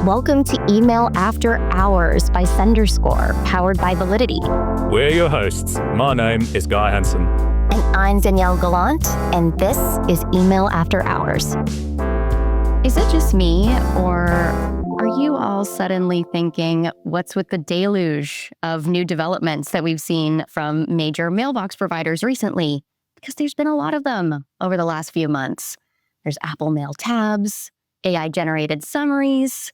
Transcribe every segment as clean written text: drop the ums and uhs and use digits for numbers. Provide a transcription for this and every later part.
Welcome to Email After Hours by Senderscore, powered by Validity. We're your hosts. My name is Guy Hansen. And I'm Danielle Gallant, and this is Email After Hours. Is it just me, or are you all suddenly thinking, what's with the deluge of new developments that we've seen from major mailbox providers recently? Because there's been a lot of them over the last few months. There's Apple Mail tabs, AI-generated summaries,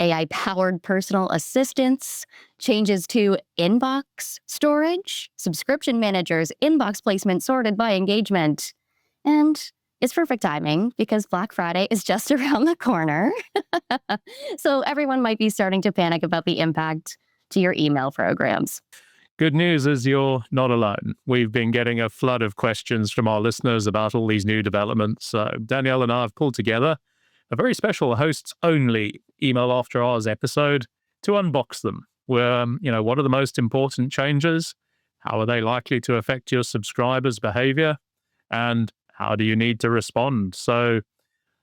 AI-powered personal assistants, changes to inbox storage, subscription managers, inbox placement sorted by engagement. And it's perfect timing because Black Friday is just around the corner. So everyone might be starting to panic about the impact to your email programs. Good news is you're not alone. We've been getting a flood of questions from our listeners about all these new developments. So Danielle and I have pulled together a very special hosts-only Email After Hours episode to unbox them. Where, what are the most important changes? How are they likely to affect your subscribers' behavior? And how do you need to respond? So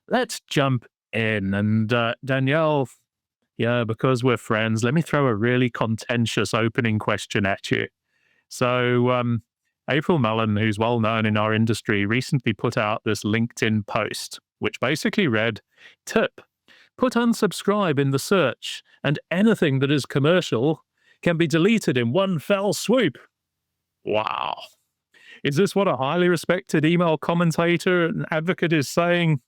let's jump in. And Danielle, because we're friends, let me throw a really contentious opening question at you. So April Mullen, who's well known in our industry, recently put out this LinkedIn post, which basically read, tip, put unsubscribe in the search and anything that is commercial can be deleted in one fell swoop. Wow. Is this what a highly respected email commentator and advocate is saying?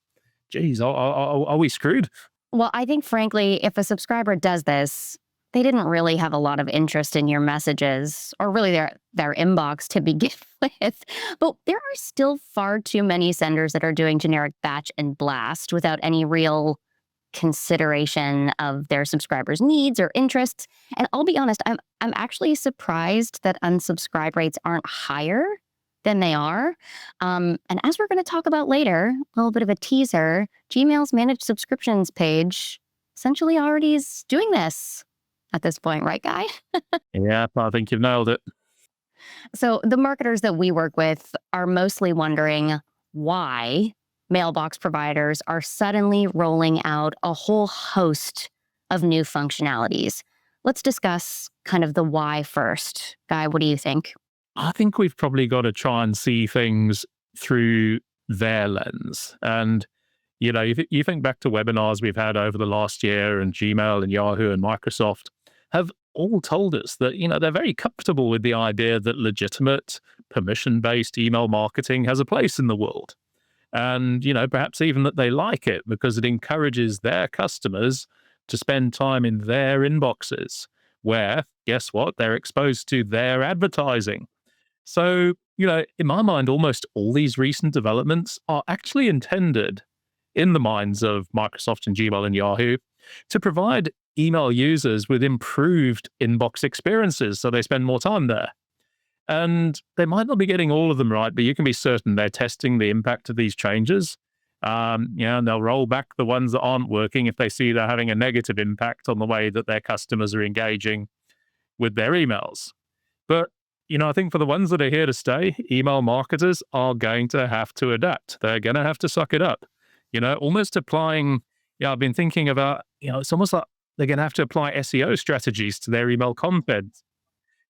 Geez, are we screwed? Well, I think, frankly, if a subscriber does this, they didn't really have a lot of interest in your messages or really their inbox to begin with. But there are still far too many senders that are doing generic batch and blast without any real consideration of their subscribers' needs or interests. And I'll be honest, I'm actually surprised that unsubscribe rates aren't higher than they are. And as we're going to talk about later, a little bit of a teaser, Gmail's managed subscriptions page essentially already is doing this at this point, right, Guy? Yeah, I think you've nailed it. So the marketers that we work with are mostly wondering why mailbox providers are suddenly rolling out a whole host of new functionalities. Let's discuss kind of the why first. Guy, what do you think? I think we've probably got to try and see things through their lens. And, if you think back to webinars we've had over the last year, and Gmail and Yahoo and Microsoft have all told us that, they're very comfortable with the idea that legitimate permission-based email marketing has a place in the world. And, perhaps even that they like it because it encourages their customers to spend time in their inboxes where, guess what, they're exposed to their advertising. So, in my mind, almost all these recent developments are actually intended in the minds of Microsoft and Gmail and Yahoo to provide email users with improved inbox experiences so they spend more time there. And they might not be getting all of them right, but you can be certain they're testing the impact of these changes. And they'll roll back the ones that aren't working if they see they're having a negative impact on the way that their customers are engaging with their emails. But I think for the ones that are here to stay, email marketers are going to have to adapt. They're going to have to suck it up. Almost applying, I've been thinking about, it's almost like they're going to have to apply SEO strategies to their email content,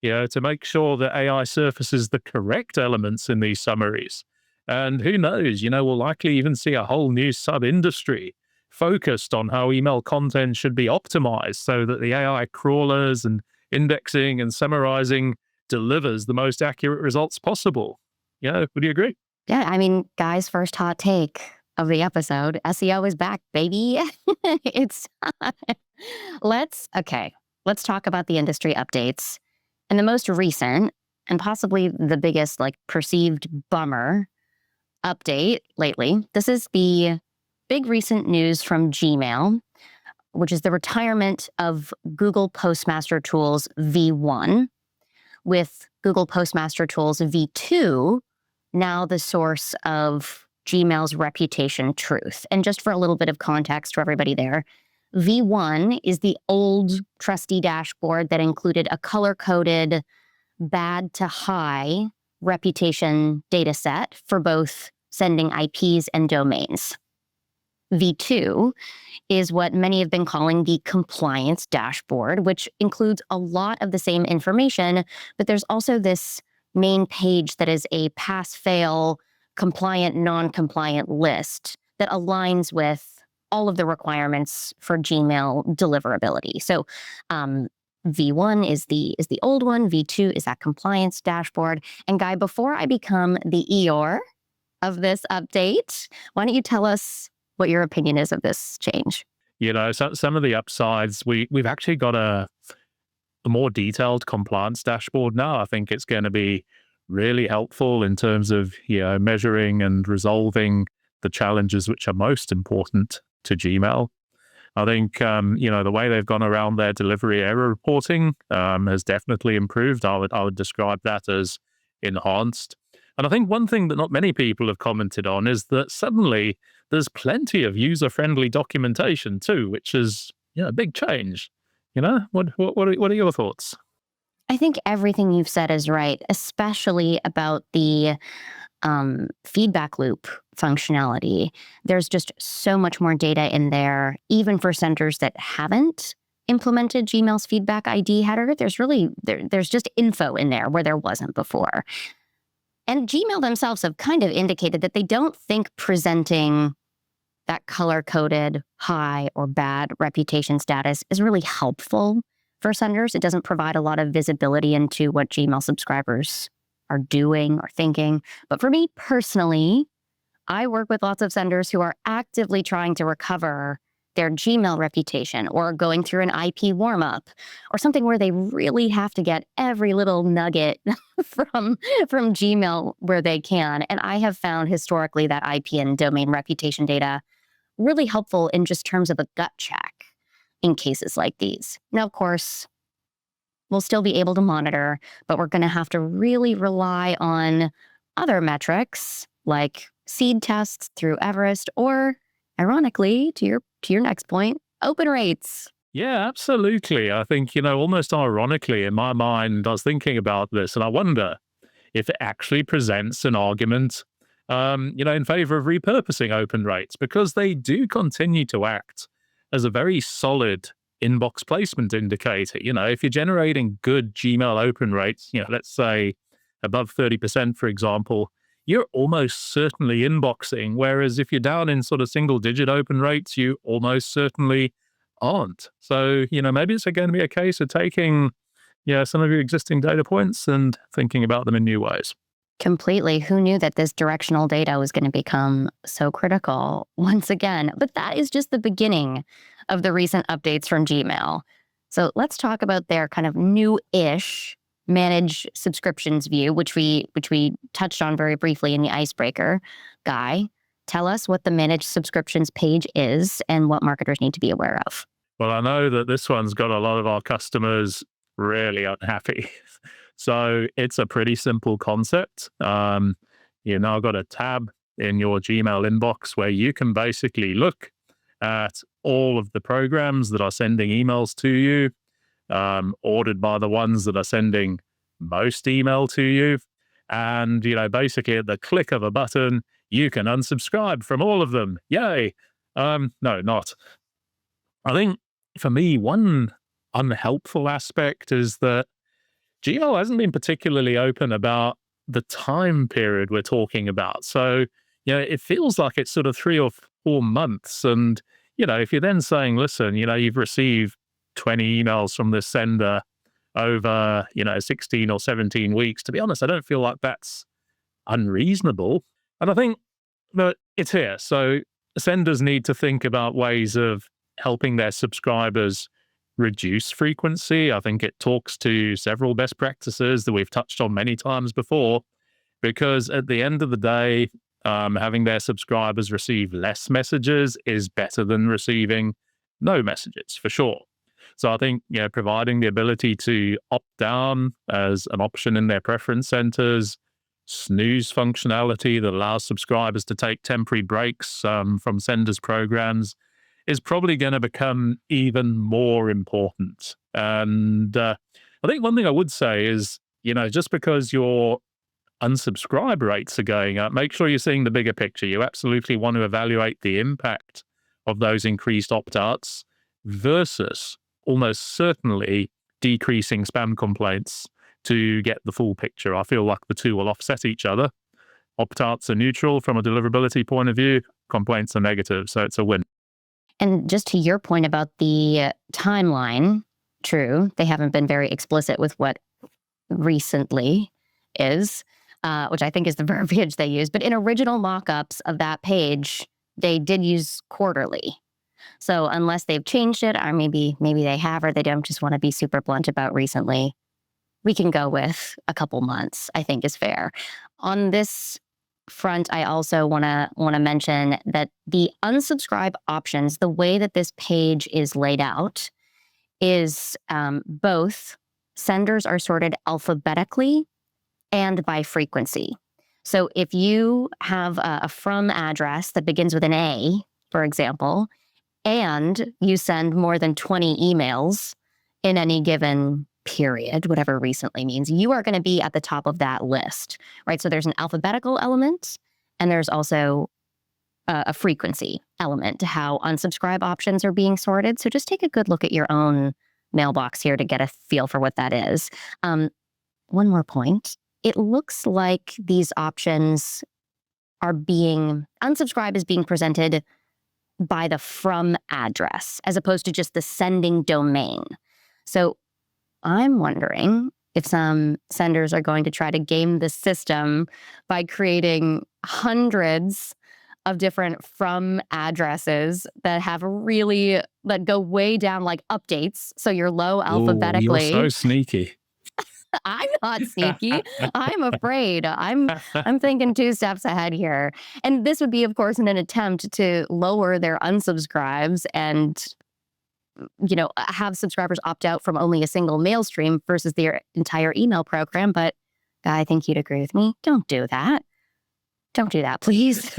to make sure that AI surfaces the correct elements in these summaries. And who knows, we'll likely even see a whole new sub-industry focused on how email content should be optimized so that the AI crawlers and indexing and summarizing delivers the most accurate results possible. Would you agree? Yeah, I mean, Guy's first hot take of the episode, SEO is back, baby. It's Let's talk about the industry updates. And the most recent, and possibly the biggest, perceived bummer update lately, this is the big recent news from Gmail, which is the retirement of Google Postmaster Tools V1, with Google Postmaster Tools V2 now the source of Gmail's reputation truth. And just for a little bit of context for everybody there, V1 is the old trusty dashboard that included a color-coded bad to high reputation data set for both sending IPs and domains. V2 is what many have been calling the compliance dashboard, which includes a lot of the same information, but there's also this main page that is a pass-fail, compliant, non-compliant list that aligns with all of the requirements for Gmail deliverability. So V1 is the old one, V2 is that compliance dashboard. And Guy, before I become the Eeyore of this update, why don't you tell us what your opinion is of this change? So some of the upsides, we've actually got a more detailed compliance dashboard now. I think it's going to be really helpful in terms of measuring and resolving the challenges which are most important to Gmail. I think the way they've gone around their delivery error reporting has definitely improved. I would describe that as enhanced. And I think one thing that not many people have commented on is that suddenly there's plenty of user-friendly documentation too, which is a big change. What are your thoughts? I think everything you've said is right, especially about the feedback loop functionality. There's just so much more data in there, even for senders that haven't implemented Gmail's feedback ID header. There's just info in there where there wasn't before. And Gmail themselves have kind of indicated that they don't think presenting that color-coded high or bad reputation status is really helpful for senders. It doesn't provide a lot of visibility into what Gmail subscribers are doing or thinking. But for me personally, I work with lots of senders who are actively trying to recover their Gmail reputation or going through an IP warm-up or something where they really have to get every little nugget from Gmail where they can. And I have found historically that IP and domain reputation data really helpful in just terms of a gut check in cases like these. Now, of course, we'll still be able to monitor, but we're going to have to really rely on other metrics like seed tests through Everest or, ironically, to your next point, open rates. Yeah, absolutely. I think, almost ironically in my mind, I was thinking about this and I wonder if it actually presents an argument, in favor of repurposing open rates, because they do continue to act as a very solid inbox placement indicator. If you're generating good Gmail open rates, let's say above 30%, for example, you're almost certainly inboxing. Whereas if you're down in sort of single digit open rates, you almost certainly aren't. So, maybe it's going to be a case of taking, some of your existing data points and thinking about them in new ways. Completely. Who knew that this directional data was going to become so critical once again? But that is just the beginning of the recent updates from Gmail. So let's talk about their kind of new-ish manage subscriptions view, which we touched on very briefly in the icebreaker. Guy, tell us what the managed subscriptions page is and what marketers need to be aware of. Well, I know that this one's got a lot of our customers really unhappy. So it's a pretty simple concept. You've now got a tab in your Gmail inbox where you can basically look at all of the programs that are sending emails to you, ordered by the ones that are sending most email to you. And, basically at the click of a button, you can unsubscribe from all of them. Yay. No, not. I think for me, one unhelpful aspect is that Gmail hasn't been particularly open about the time period we're talking about. So, it feels like it's sort of 3 or 4 months. And, if you're then saying, listen, you've received 20 emails from this sender over, 16 or 17 weeks, to be honest, I don't feel like that's unreasonable. And I think that it's here. So senders need to think about ways of helping their subscribers reduce frequency. I think it talks to several best practices that we've touched on many times before, because at the end of the day, having their subscribers receive less messages is better than receiving no messages, for sure. So I think, providing the ability to opt down as an option in their preference centers, snooze functionality that allows subscribers to take temporary breaks from senders' programs is probably going to become even more important. And I think one thing I would say is, just because your unsubscribe rates are going up, make sure you're seeing the bigger picture. You absolutely want to evaluate the impact of those increased opt-outs versus almost certainly decreasing spam complaints to get the full picture. I feel like the two will offset each other. Opt-outs are neutral from a deliverability point of view, complaints are negative, so it's a win. And just to your point about the timeline, true, they haven't been very explicit with what recently is, which I think is the verbiage they use. But in original mock-ups of that page, they did use quarterly. So unless they've changed it, or maybe they have, or they don't just want to be super blunt about recently, we can go with a couple months, I think is fair. On this front, I also want to mention that the unsubscribe options, the way that this page is laid out, is both senders are sorted alphabetically and by frequency. So if you have a from address that begins with an A, for example, and you send more than 20 emails in any given period, whatever recently means, you are going to be at the top of that list, right? So there's an alphabetical element, and there's also a frequency element to how unsubscribe options are being sorted. So just take a good look at your own mailbox here to get a feel for what that is. One more point. It looks like these options are unsubscribe is being presented by the from address as opposed to just the sending domain. So I'm wondering if some senders are going to try to game the system by creating hundreds of different from addresses that go way down like updates. So you're low alphabetically. Ooh, you're so sneaky. I'm not sneaky. I'm afraid. I'm thinking 2 steps ahead here. And this would be, of course, in an attempt to lower their unsubscribes and, have subscribers opt out from only a single mail stream versus their entire email program. But I think you'd agree with me. Don't do that. Don't do that, please.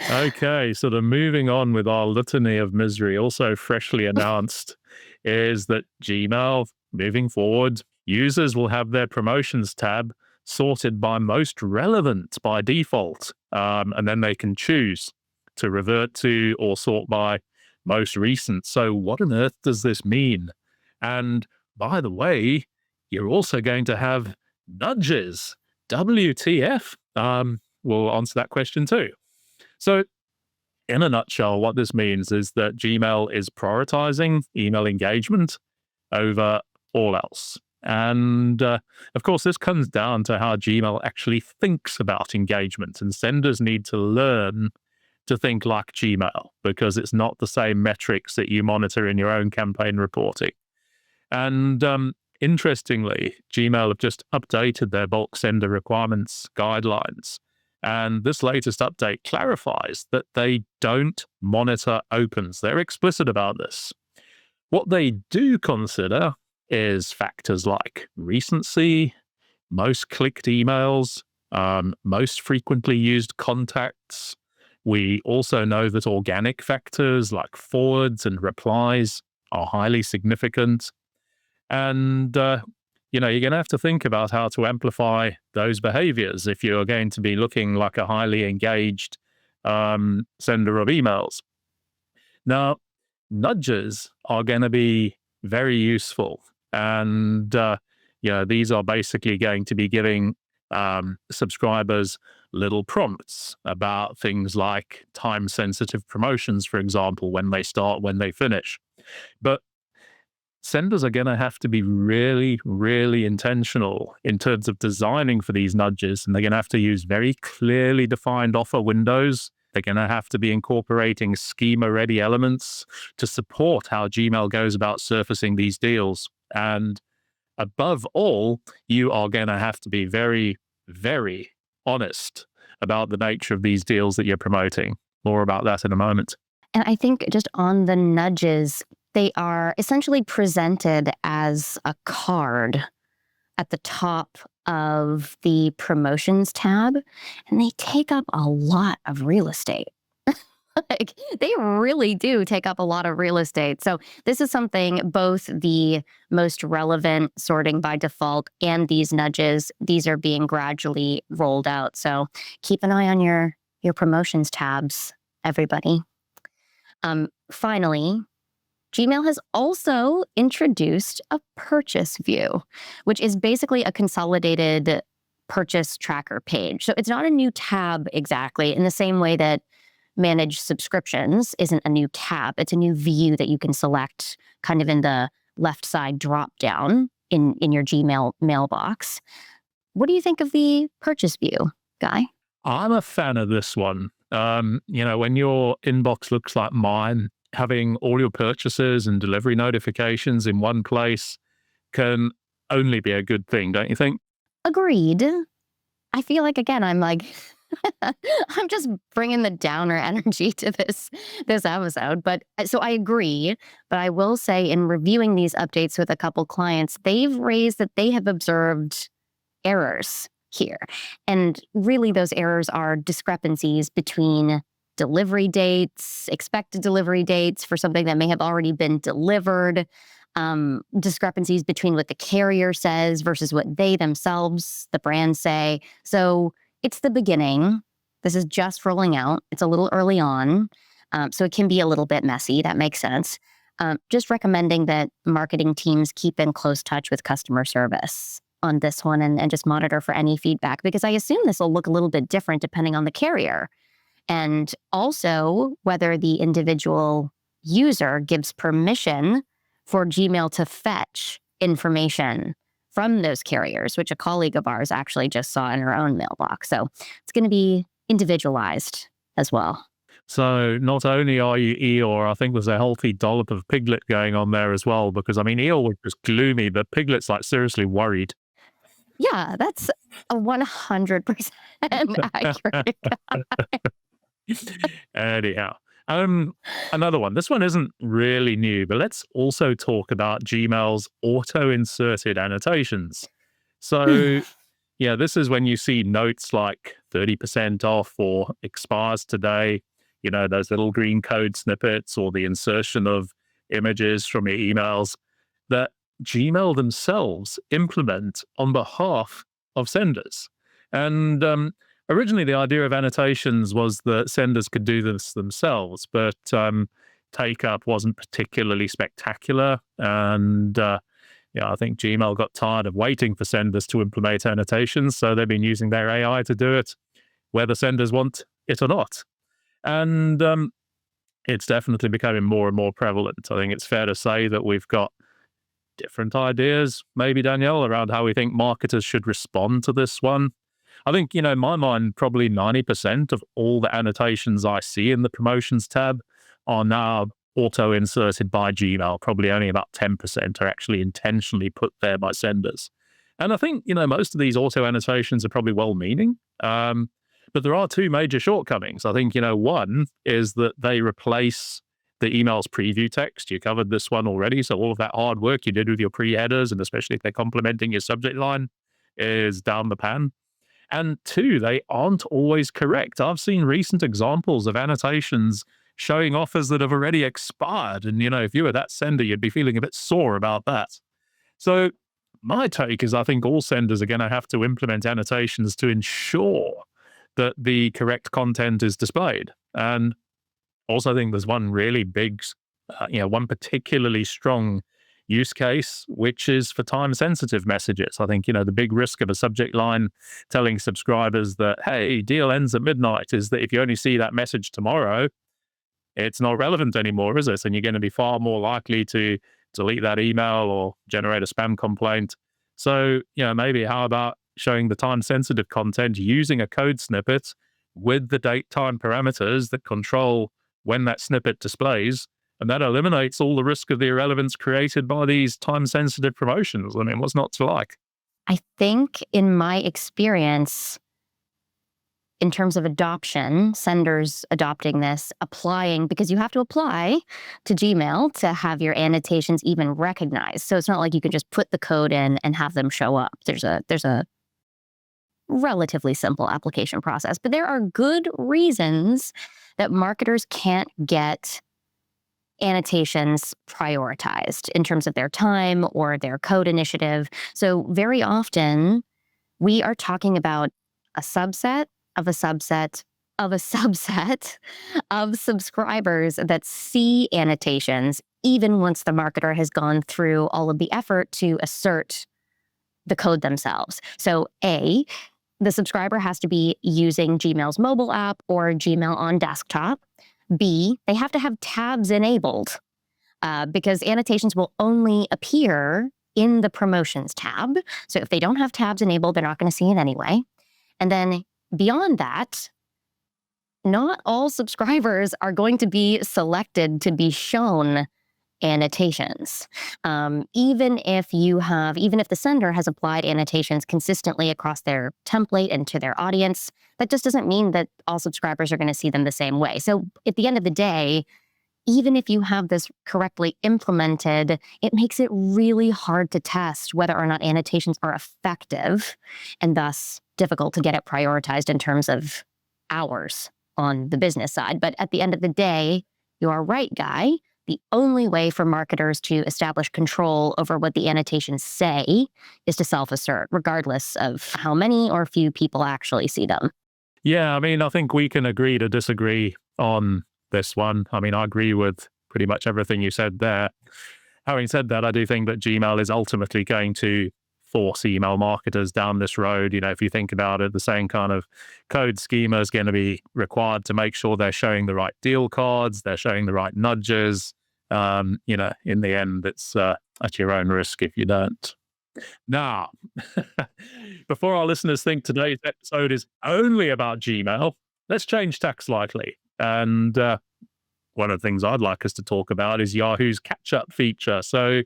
Okay, so the moving on with our litany of misery, also freshly announced, is that Gmail, moving forward, users will have their promotions tab sorted by most relevant by default, and then they can choose to revert to or sort by most recent. So what on earth does this mean? And by the way, you're also going to have nudges. WTF? We'll answer that question too. So in a nutshell, what this means is that Gmail is prioritizing email engagement over all else. And of course, this comes down to how Gmail actually thinks about engagement, and senders need to learn to think like Gmail because it's not the same metrics that you monitor in your own campaign reporting. And interestingly, Gmail have just updated their bulk sender requirements guidelines. And this latest update clarifies that they don't monitor opens. They're explicit about this. What they do consider is factors like recency, most clicked emails, most frequently used contacts. We also know that organic factors like forwards and replies are highly significant. And you're going to have to think about how to amplify those behaviors if you're going to be looking like a highly engaged sender of emails. Now, nudges are going to be very useful. And, these are basically going to be giving subscribers little prompts about things like time-sensitive promotions, for example, when they start, when they finish. But senders are going to have to be really, really intentional in terms of designing for these nudges, and they're going to have to use very clearly defined offer windows. They're going to have to be incorporating schema-ready elements to support how Gmail goes about surfacing these deals. And above all, you are going to have to be very, very honest about the nature of these deals that you're promoting. More about that in a moment. And I think just on the nudges, they are essentially presented as a card at the top of the promotions tab, and they take up a lot of real estate. They really do take up a lot of real estate. So this is something, both the most relevant sorting by default and these nudges, these are being gradually rolled out. So keep an eye on your your promotions tabs, everybody. Finally, Gmail has also introduced a purchase view, which is basically a consolidated purchase tracker page. So it's not a new tab exactly, in the same way that manage subscriptions isn't a new tab. It's a new view that you can select kind of in the left side drop down in your Gmail mailbox. What do you think of the purchase view, Guy? I'm a fan of this one. When your inbox looks like mine, having all your purchases and delivery notifications in one place can only be a good thing, don't you think? Agreed. I feel like, again, I'm like, I'm just bringing the downer energy to this episode. But so I agree. But I will say, in reviewing these updates with a couple clients, they've raised that they have observed errors here. And really, those errors are discrepancies between delivery dates, expected delivery dates for something that may have already been delivered, discrepancies between what the carrier says versus what they themselves, the brand, say. So it's the beginning. This is just rolling out. It's a little early on. So it can be a little bit messy. That makes sense. Just recommending that marketing teams keep in close touch with customer service on this one and just monitor for any feedback, because I assume this will look a little bit different depending on the carrier. And also whether the individual user gives permission for Gmail to fetch information from those carriers, which a colleague of ours actually just saw in her own mailbox. So it's going to be individualized as well. So not only are you Eeyore, I think there's a healthy dollop of Piglet going on there as well, because I mean, Eeyore was just gloomy, but Piglet's like seriously worried. Yeah, that's a 100% accurate. Anyhow, another one. This one isn't really new, but let's also talk about Gmail's auto-inserted annotations. So, yeah, this is when you see notes like 30% off or expires today, those little green code snippets or the insertion of images from your emails that Gmail themselves implement on behalf of senders. And originally, the idea of annotations was that senders could do this themselves, but take-up wasn't particularly spectacular. And I think Gmail got tired of waiting for senders to implement annotations, so they've been using their AI to do it, whether senders want it or not. And it's definitely becoming more and more prevalent. I think it's fair to say that we've got different ideas, maybe, Danielle, around how we think marketers should respond to this one. I think, in my mind, probably 90% of all the annotations I see in the promotions tab are now auto-inserted by Gmail. Probably only about 10% are actually intentionally put there by senders. And I think, most of these auto-annotations are probably well-meaning, but there are two major shortcomings. I think, one is that they replace the email's preview text. You covered this one already. So all of that hard work you did with your pre-headers, and especially if they're complementing your subject line, is down the pan. And two, they aren't always correct. I've seen recent examples of annotations showing offers that have already expired. And, if you were that sender, you'd be feeling a bit sore about that. So my take is I think all senders are going to have to implement annotations to ensure that the correct content is displayed. And also, I think there's one really big, one particularly strong use case, which is for time-sensitive messages. I think, the big risk of a subject line telling subscribers that, hey, deal ends at midnight, is that if you only see that message tomorrow, it's not relevant anymore, is it? And you're going to be far more likely to delete that email or generate a spam complaint. So, maybe how about showing the time-sensitive content using a code snippet with the date time parameters that control when that snippet displays, and that eliminates all the risk of the irrelevance created by these time-sensitive promotions. I mean, what's not to like? I think in my experience, in terms of adoption, senders adopting this, applying, because you have to apply to Gmail to have your annotations even recognized. So it's not like you can just put the code in and have them show up. There's a relatively simple application process, but there are good reasons that marketers can't get annotations prioritized in terms of their time or their code initiative. So very often we are talking about a subset of a subset of a subset of subscribers that see annotations, even once the marketer has gone through all of the effort to assert the code themselves. So, A, the subscriber has to be using Gmail's mobile app or Gmail on desktop. B, they have to have tabs enabled because annotations will only appear in the promotions tab. So if they don't have tabs enabled, they're not going to see it anyway. And then beyond that, not all subscribers are going to be selected to be shown annotations. Even if the sender has applied annotations consistently across their template and to their audience, that just doesn't mean that all subscribers are going to see them the same way. So at the end of the day, even if you have this correctly implemented, it makes it really hard to test whether or not annotations are effective and thus difficult to get it prioritized in terms of hours on the business side. But at the end of the day, you are right, Guy. The only way for marketers to establish control over what the annotations say is to self-assert, regardless of how many or few people actually see them. Yeah, I mean, I think we can agree to disagree on this one. I mean, I agree with pretty much everything you said there. Having said that, I do think that Gmail is ultimately going to force email marketers down this road. You know, if you think about it, the same kind of code schema is going to be required to make sure they're showing the right deal cards, they're showing the right nudges. You know, in the end, it's at your own risk if you don't. Now, before our listeners think today's episode is only about Gmail, let's change tack slightly. And one of the things I'd like us to talk about is Yahoo's catch-up feature. So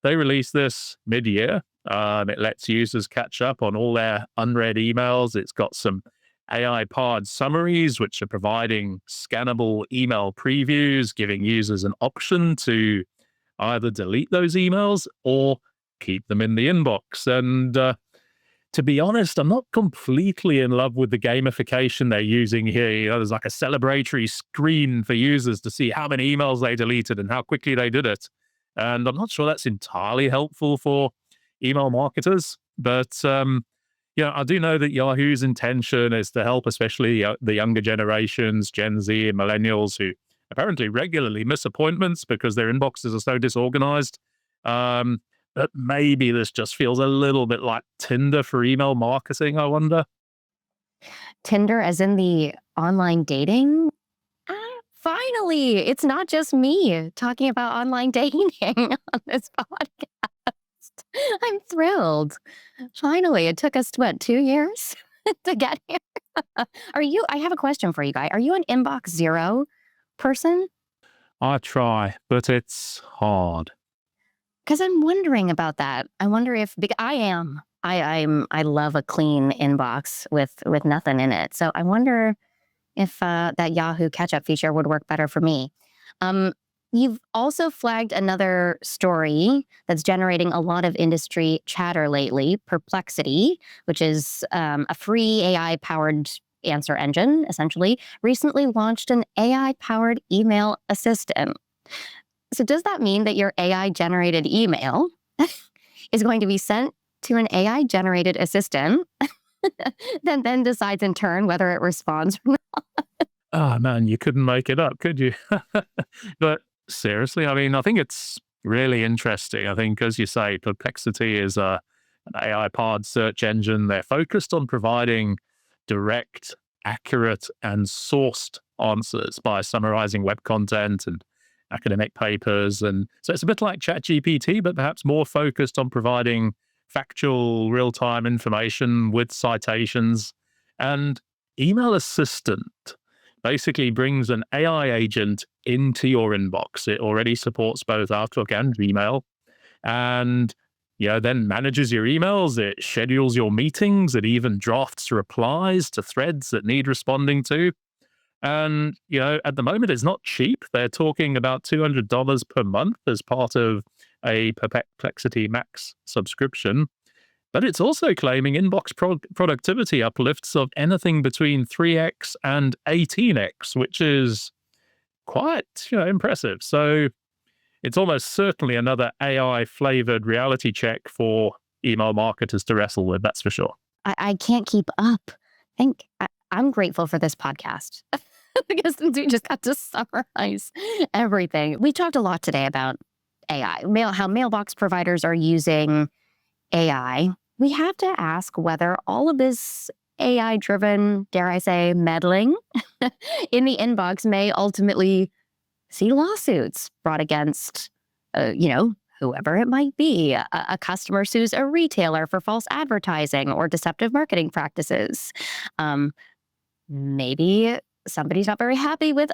they released this mid-year. It lets users catch up on all their unread emails. It's got some AI-powered summaries, which are providing scannable email previews, giving users an option to either delete those emails or keep them in the inbox. And to be honest, I'm not completely in love with the gamification they're using here. You know, there's like a celebratory screen for users to see how many emails they deleted and how quickly they did it. And I'm not sure that's entirely helpful for email marketers. But, yeah, I do know that Yahoo's intention is to help especially the younger generations, Gen Z and millennials, who apparently regularly miss appointments because their inboxes are so disorganized. But maybe this just feels a little bit like Tinder for email marketing, I wonder. Tinder, as in the online dating? Finally, it's not just me talking about online dating on this podcast. I'm thrilled. Finally, it took us, what, 2 years to get here? I have a question for you, Guy. Are you an inbox zero person? I try, but it's hard. Because I'm wondering about that. I wonder if I am. I love a clean inbox with nothing in it. So I wonder if that Yahoo catch-up feature would work better for me. You've also flagged another story that's generating a lot of industry chatter lately, Perplexity, which is a free AI-powered answer engine, essentially, recently launched an AI-powered email assistant. So does that mean that your AI-generated email is going to be sent to an AI-generated assistant that then decides in turn whether it responds or not? Oh, man, you couldn't make it up, could you? But seriously, I mean, I think it's really interesting. I think, as you say, Perplexity is an AI-powered search engine. They're focused on providing direct, accurate, and sourced answers by summarizing web content and academic papers. And so it's a bit like ChatGPT, but perhaps more focused on providing factual, real-time information with citations. And Email Assistant basically brings an AI agent into your inbox. It already supports both Outlook and Gmail, and then manages your emails. It schedules your meetings. It even drafts replies to threads that need responding to. And at the moment, it's not cheap. They're talking about $200 per month as part of a Perplexity Max subscription. But it's also claiming inbox productivity uplifts of anything between 3x and 18x, which is quite impressive. So it's almost certainly another AI-flavored reality check for email marketers to wrestle with, that's for sure. I can't keep up. I'm grateful for this podcast because we just got to summarize everything. We talked a lot today about AI, how mailbox providers are using AI. We have to ask whether all of this AI driven, dare I say, meddling in the inbox may ultimately see lawsuits brought against, whoever it might be. A customer sues a retailer for false advertising or deceptive marketing practices. Um, Maybe somebody's not very happy with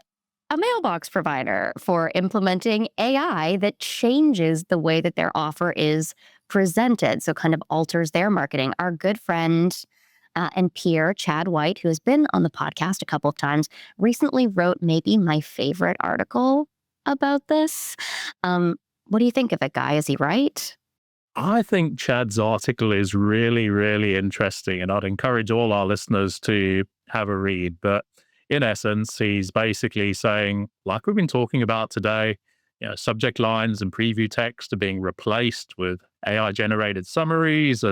a mailbox provider for implementing AI that changes the way that their offer is presented. So, kind of alters their marketing. Our good friend and peer, Chad White, who has been on the podcast a couple of times, recently wrote maybe my favorite article about this. What do you think of it, Guy? Is he right? I think Chad's article is really, really interesting, and I'd encourage all our listeners to have a read. But in essence, he's basically saying, like we've been talking about today, subject lines and preview text are being replaced with AI generated summaries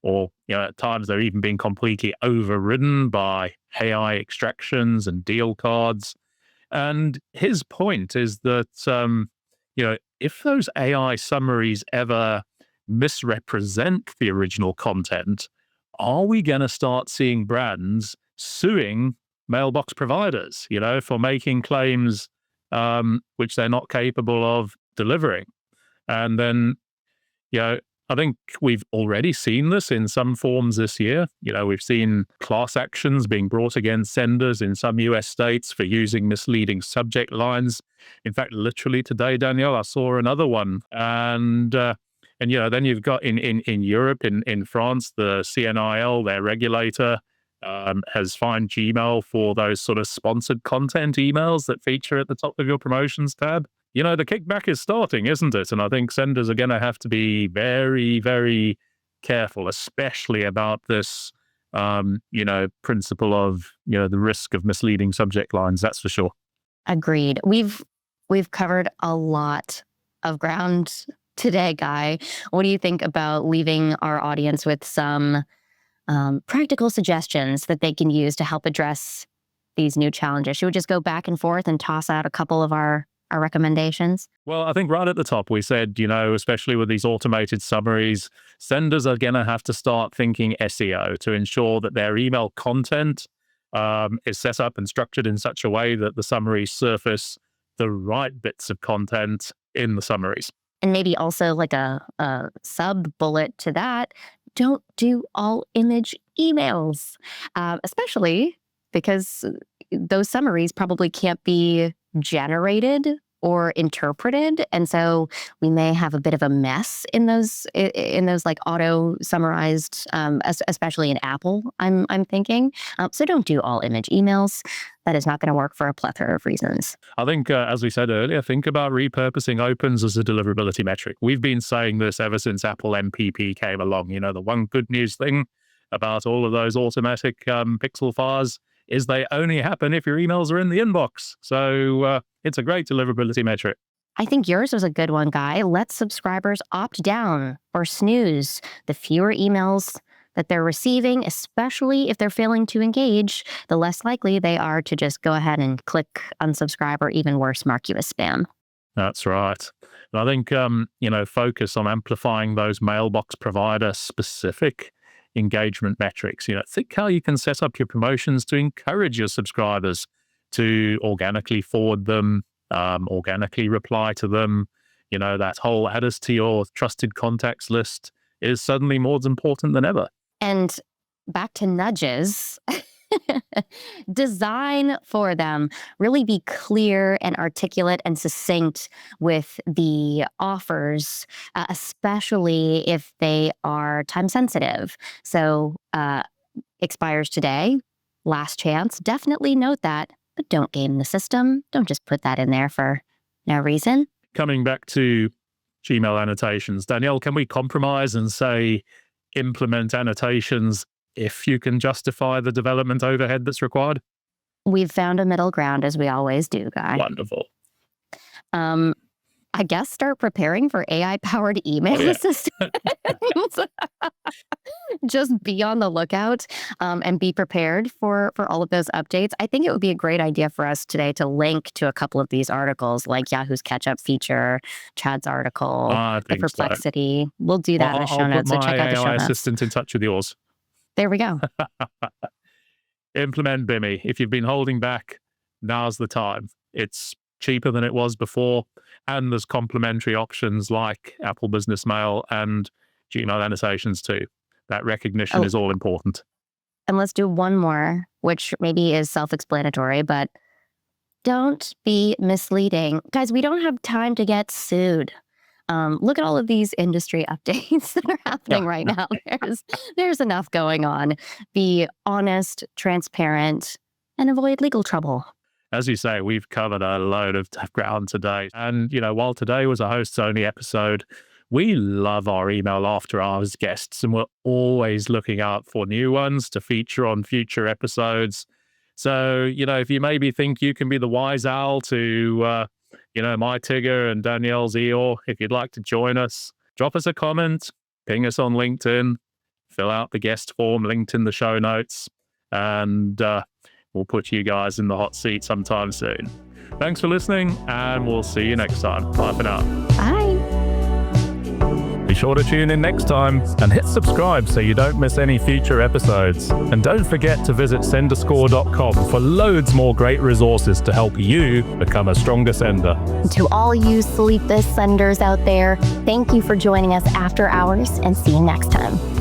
or at times they're even being completely overridden by AI extractions and deal cards. And his point is that, if those AI summaries ever misrepresent the original content, are we going to start seeing brands suing mailbox providers, for making claims which they're not capable of delivering? And then, I think we've already seen this in some forms this year. We've seen class actions being brought against senders in some US states for using misleading subject lines. In fact, literally today, Danielle, I saw another one. And then you've got in Europe, in France, the CNIL, their regulator, has fined Gmail for those sort of sponsored content emails that feature at the top of your promotions tab. The kickback is starting, isn't it? And I think senders are going to have to be very, very careful, especially about this, principle of, the risk of misleading subject lines. That's for sure. Agreed. We've covered a lot of ground today, Guy. What do you think about leaving our audience with some practical suggestions that they can use to help address these new challenges? Should we just go back and forth and toss out a couple of our recommendations? Well, I think right at the top, we said, especially with these automated summaries, senders are going to have to start thinking SEO to ensure that their email content is set up and structured in such a way that the summaries surface the right bits of content in the summaries. And maybe also like a sub bullet to that, don't do all image emails, especially because those summaries probably can't be generated or interpreted, and so we may have a bit of a mess in those like auto summarized, especially in Apple. I'm thinking. So don't do all image emails. That is not going to work for a plethora of reasons. I think, as we said earlier, think about repurposing opens as a deliverability metric. We've been saying this ever since Apple MPP came along. The one good news thing about all of those automatic pixel fires is they only happen if your emails are in the inbox. So it's a great deliverability metric. I think yours was a good one, Guy. Let subscribers opt down or snooze. The fewer emails that they're receiving, especially if they're failing to engage, the less likely they are to just go ahead and click unsubscribe or even worse, mark you as spam. That's right. And I think, focus on amplifying those mailbox provider specific engagement metrics. Think how you can set up your promotions to encourage your subscribers to organically forward them, organically reply to them. That whole add us to your trusted contacts list is suddenly more important than ever. And back to nudges, design for them. Really be clear and articulate and succinct with the offers, especially if they are time sensitive. So expires today, last chance. Definitely note that, but don't game the system. Don't just put that in there for no reason. Coming back to Gmail annotations, Danielle, can we compromise and say implement annotations if you can justify the development overhead that's required? We've found a middle ground, as we always do, Guy. Wonderful. I guess start preparing for AI-powered email assistants. Just be on the lookout and be prepared for all of those updates. I think it would be a great idea for us today to link to a couple of these articles, like Yahoo's catch-up feature, Chad's article, I the think so. perplexity. We'll do that in the show I'll put notes, so my check out the show AI notes. assistant in touch with yours. There we go. Implement Bimmy. If you've been holding back, now's the time. It's cheaper than it was before, and there's complementary options like Apple Business Mail and Gmail Annotations too. That recognition is all important. And let's do one more, which maybe is self-explanatory, but don't be misleading. Guys, we don't have time to get sued. Look at all of these industry updates that are happening right now. There's enough going on. Be honest, transparent, and avoid legal trouble. As you say, we've covered a load of ground today. And, while today was a hosts-only episode, we love our email after hours guests, and we're always looking out for new ones to feature on future episodes. So, if you maybe think you can be the wise owl to, my Tigger and Danielle's Eeyore, if you'd like to join us, drop us a comment, ping us on LinkedIn, fill out the guest form linked in the show notes, and we'll put you guys in the hot seat sometime soon. Thanks for listening, and we'll see you next time. Bye for now. Bye. Be sure to tune in next time and hit subscribe so you don't miss any future episodes. And don't forget to visit senderscore.com for loads more great resources to help you become a stronger sender. To all you sleepless senders out there, thank you for joining us after hours, and see you next time.